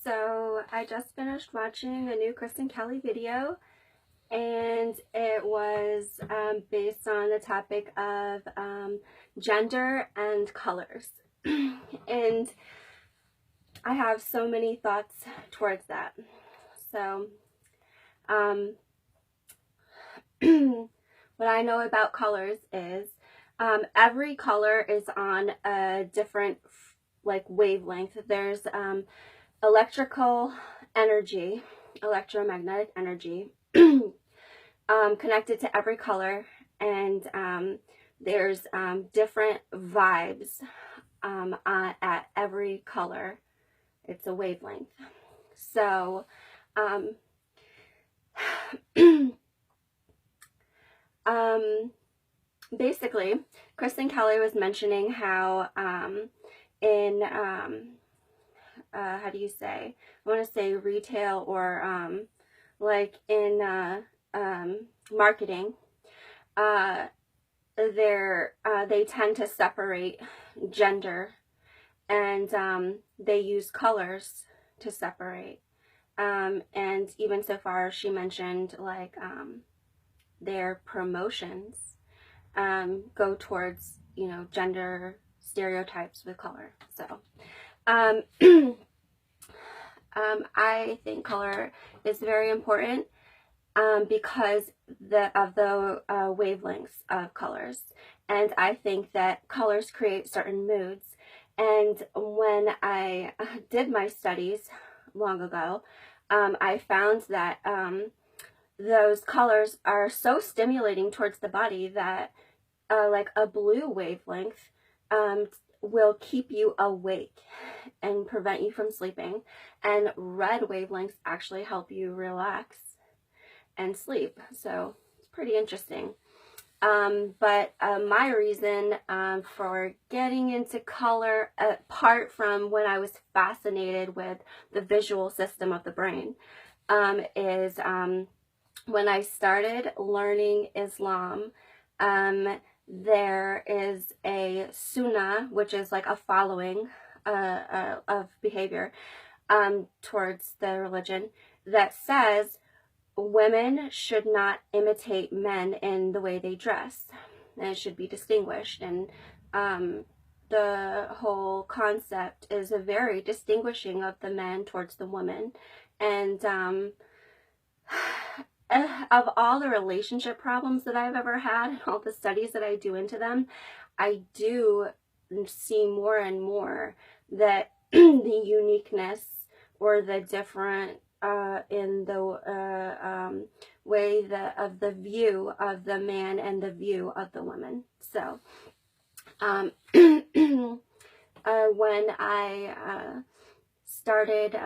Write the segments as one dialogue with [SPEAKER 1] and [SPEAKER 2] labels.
[SPEAKER 1] So I just finished watching a new Kristen Kelly video, and it was based on the topic of gender and colors. And I have so many thoughts towards that. So what I know about colors is every color is on a different wavelength. There's electrical energy, electromagnetic energy connected to every color, and there's different vibes at every color. It's a wavelength. So basically, Kristen Kelly was mentioning how in how do you say? I want to say retail or like in marketing, they tend to separate gender, and they use colors to separate. And even so far, she mentioned like their promotions go towards, gender stereotypes with color. So I think color is very important because of the wavelengths of colors. And I think that colors create certain moods. And when I did my studies long ago, I found that those colors are so stimulating towards the body that like a blue wavelength will keep you awake and prevent you from sleeping, and red wavelengths actually help you relax and sleep. So it's pretty interesting. But my reason for getting into color, apart from when I was fascinated with the visual system of the brain, is when I started learning Islam. There is a sunnah, which is like a following of behavior towards the religion, that says women should not imitate men in the way they dress, and it should be distinguished. And the whole concept is a very distinguishing of the men towards the women. And of all the relationship problems that I've ever had and all the studies that I do into them, I do see more and more that the uniqueness or the different in the way of the view of the man and the view of the woman. So when I started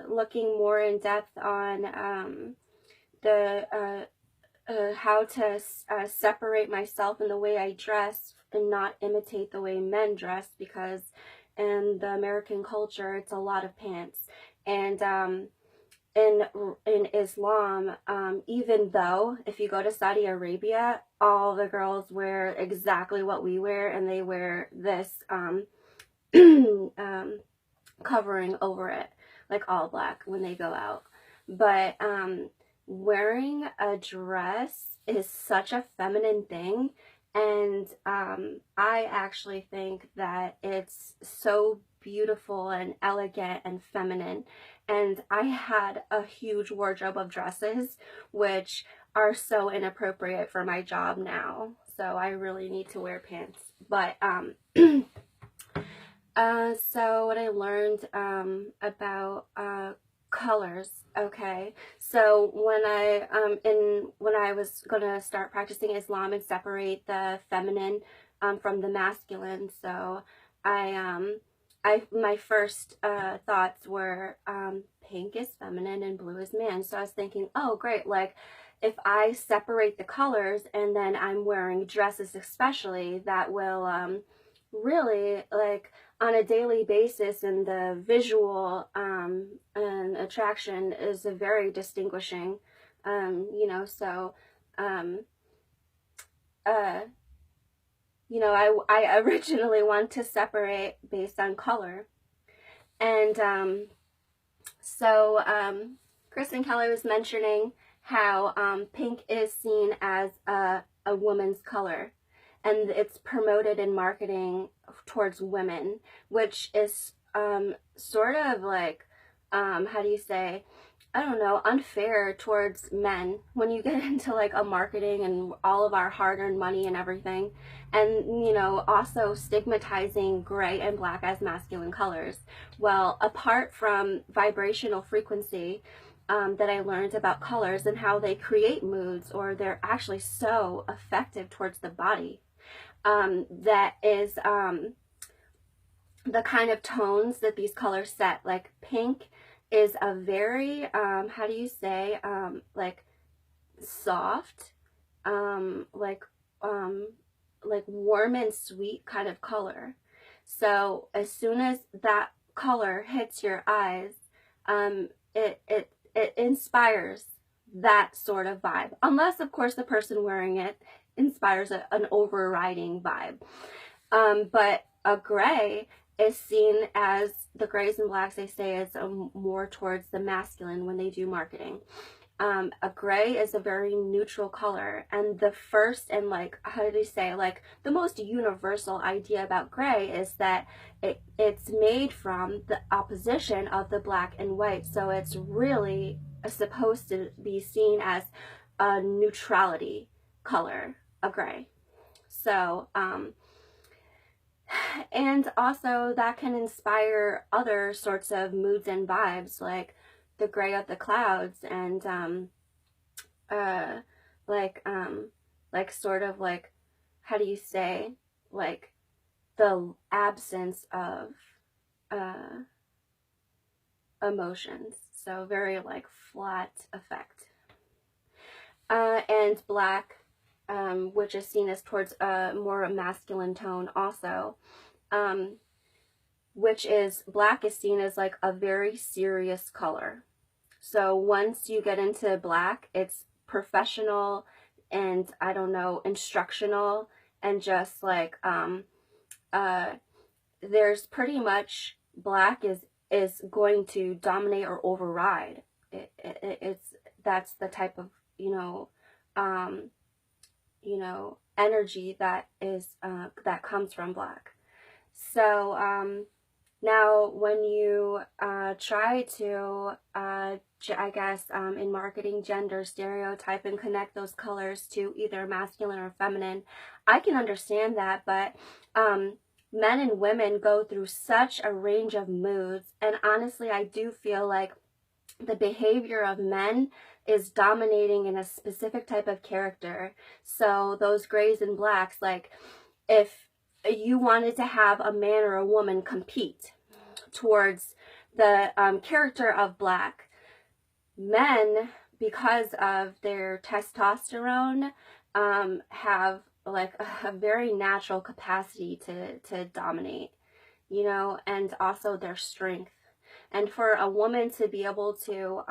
[SPEAKER 1] looking more in depth on how to separate myself in the way I dress and not imitate the way men dress, because in the American culture it's a lot of pants. And in Islam, even though if you go to Saudi Arabia, all the girls wear exactly what we wear, and they wear this covering over it, like all black, when they go out. But wearing a dress is such a feminine thing, and I actually think that it's so beautiful and elegant and feminine. And I had a huge wardrobe of dresses which are so inappropriate for my job now, so I really need to wear pants. But so what I learned about colors. Okay, so when I was gonna start practicing Islam and separate the feminine from the masculine, so my first thoughts were pink is feminine and blue is man. So I was thinking, oh great, like if I separate the colors and then I'm wearing dresses especially, that will really, like, on a daily basis, and the visual and attraction is a very distinguishing, so I originally want to separate based on color. And Kristen Keller was mentioning how pink is seen as a woman's color, and it's promoted in marketing towards women, which is sort of like, how do you say, I don't know, unfair towards men when you get into like a marketing and all of our hard-earned money and everything. And, you know, also stigmatizing gray and black as masculine colors. Well, apart from vibrational frequency, that I learned about colors and how they create moods, or they're actually so effective towards the body. That is the kind of tones that these colors set. Like pink is a very, how do you say, like soft, um, like, um, like warm and sweet kind of color. So as soon as that color hits your eyes, it inspires that sort of vibe. Unless, of course, the person wearing it inspires an overriding vibe. But a gray is seen as, the grays and blacks, they say, is more towards the masculine when they do marketing. A gray is a very neutral color, and the first, and like, how do you say, like the most universal idea about gray is that it's made from the opposition of the black and white. So it's really supposed to be seen as a neutrality color, a gray. So and also that can inspire other sorts of moods and vibes, like the gray of the clouds, and uh like sort of like, how do you say, like the absence of uh emotions. So very like flat effect. And black, which is seen as towards a more masculine tone also, um, which is, black is seen as like a very serious color. So once you get into black, it's professional and, I don't know, instructional, and just like uh there's pretty much, black is going to dominate or override. It's, that's the type of, um energy that is that comes from black. So now, when you try to, I guess, in marketing, gender stereotype and connect those colors to either masculine or feminine, I can understand that, but men and women go through such a range of moods, and honestly, I do feel like the behavior of men is dominating in a specific type of character. So those grays and blacks, like if you wanted to have a man or a woman compete towards the character of black, men, because of their testosterone, have like a very natural capacity to dominate, and also their strength. And for a woman to be able to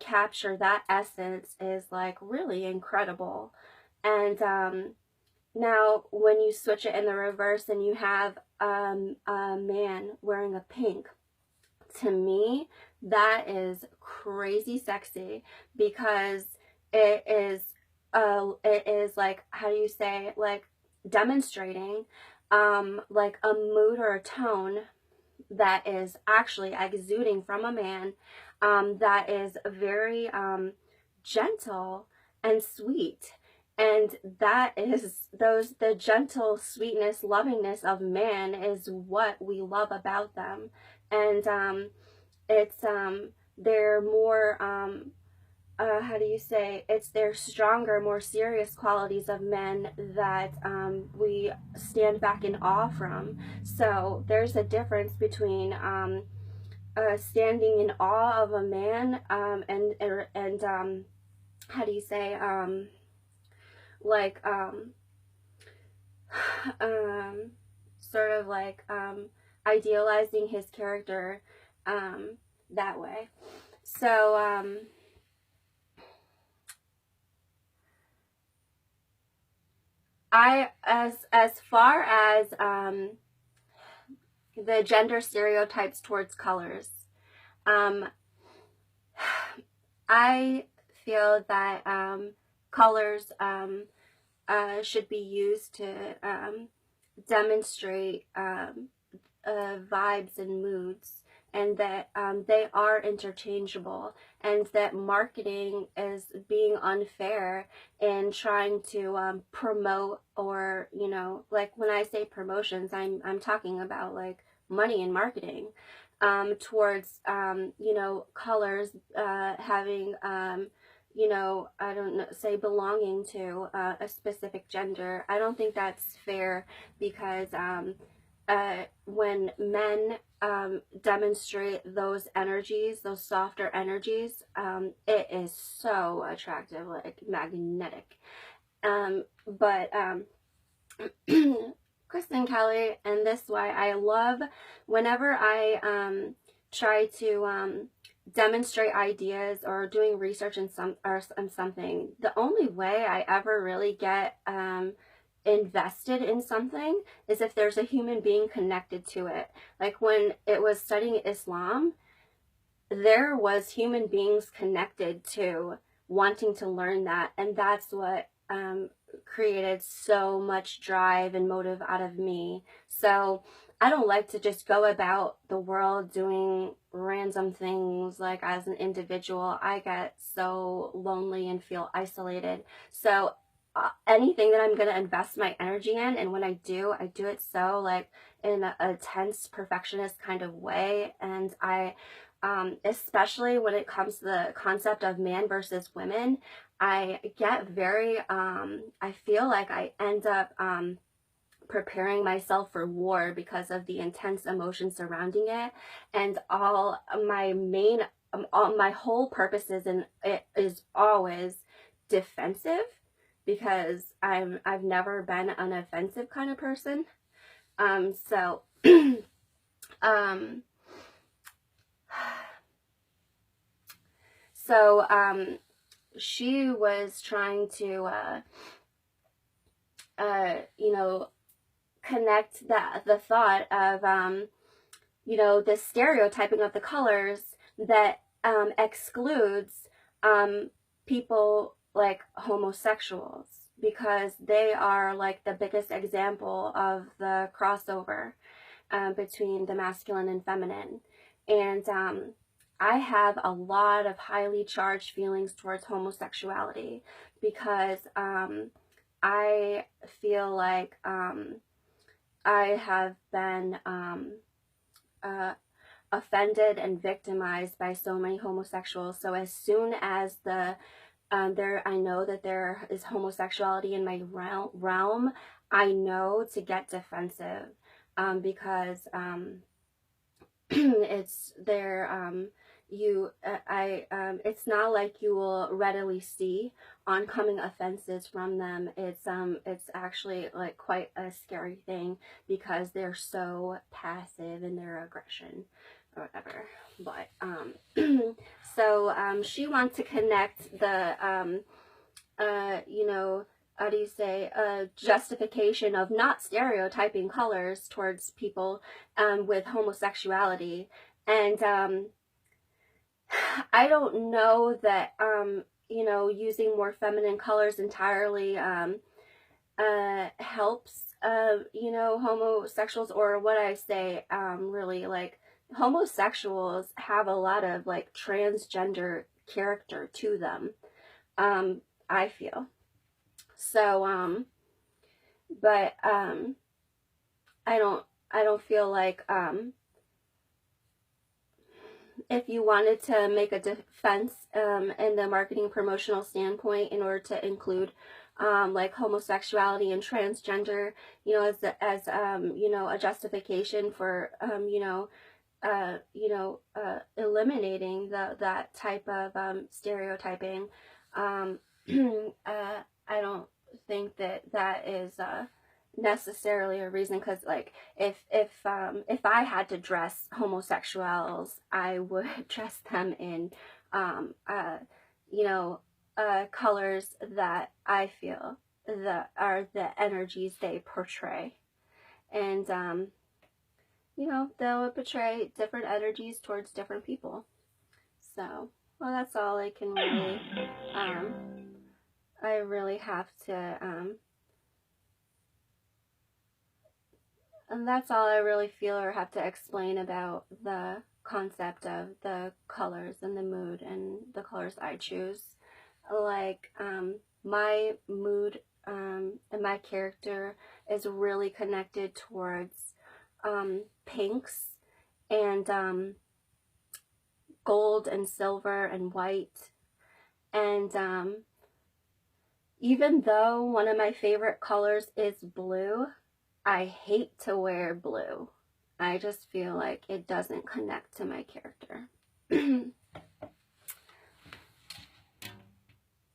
[SPEAKER 1] capture that essence is like really incredible. And now, when you switch it in the reverse and you have a man wearing a pink, to me, that is crazy sexy, because it is like, how do you say, like demonstrating like a mood or a tone that is actually exuding from a man, that is very gentle and sweet. And that is, the gentle sweetness, lovingness of man is what we love about them. And it's they're more how do you say, it's their stronger, more serious qualities of men that we stand back in awe from. So there's a difference between standing in awe of a man, and how do you say, like um, sort of like idealizing his character that way. So as far as the gender stereotypes towards colors. Um, I feel that colors should be used to demonstrate vibes and moods, and that they are interchangeable, and that marketing is being unfair in trying to promote, or like when I say promotions, I'm talking about like money in marketing towards colors having I don't know, say belonging to a specific gender. I don't think that's fair, because when men demonstrate those energies, those softer energies, it is so attractive, like magnetic. But Kristen Kelly, and this is why I love whenever I try to demonstrate ideas or doing research in something. The only way I ever really get invested in something is if there's a human being connected to it. Like when it was studying Islam, there was human beings connected to wanting to learn that, and that's what created so much drive and motive out of me. So I don't like to just go about the world doing random things. Like as an individual, I get so lonely and feel isolated. So anything that I'm going to invest my energy in, and when I do it so like in a tense perfectionist kind of way. And I especially when it comes to the concept of man versus women, I get very I feel like I end up preparing myself for war because of the intense emotion surrounding it. And all my whole purpose is, and it is always defensive, because I've never been an offensive kind of person. So um so she was trying to connect the thought of the stereotyping of the colors that excludes people like homosexuals, because they are like the biggest example of the crossover between the masculine and feminine. And I have a lot of highly charged feelings towards homosexuality, because I feel like I have been offended and victimized by so many homosexuals. So as soon as I know that there is homosexuality in my realm, I know to get defensive, because it's there. It's not like you will readily see oncoming offenses from them. It's actually like quite a scary thing, because they're so passive in their aggression or whatever. But so she wants to connect the how do you say, justification of not stereotyping colors towards people with homosexuality. And I don't know that using more feminine colors entirely helps homosexuals, or what I say, really, like, homosexuals have a lot of like transgender character to them, I feel. So but I don't feel like if you wanted to make a defense in the marketing promotional standpoint in order to include like homosexuality and transgender, as a justification for eliminating that type of stereotyping, I don't think that is necessarily a reason, because like if I had to dress homosexuals, I would dress them in colors that I feel that are the energies they portray. And you know, they'll portray different energies towards different people. So, well, that's all I can really, I really have to, and that's all I really feel or have to explain about the concept of the colors and the mood and the colors I choose. Like, my mood and my character is really connected towards pinks and gold and silver and white. And even though one of my favorite colors is blue, I hate to wear blue. I just feel like it doesn't connect to my character.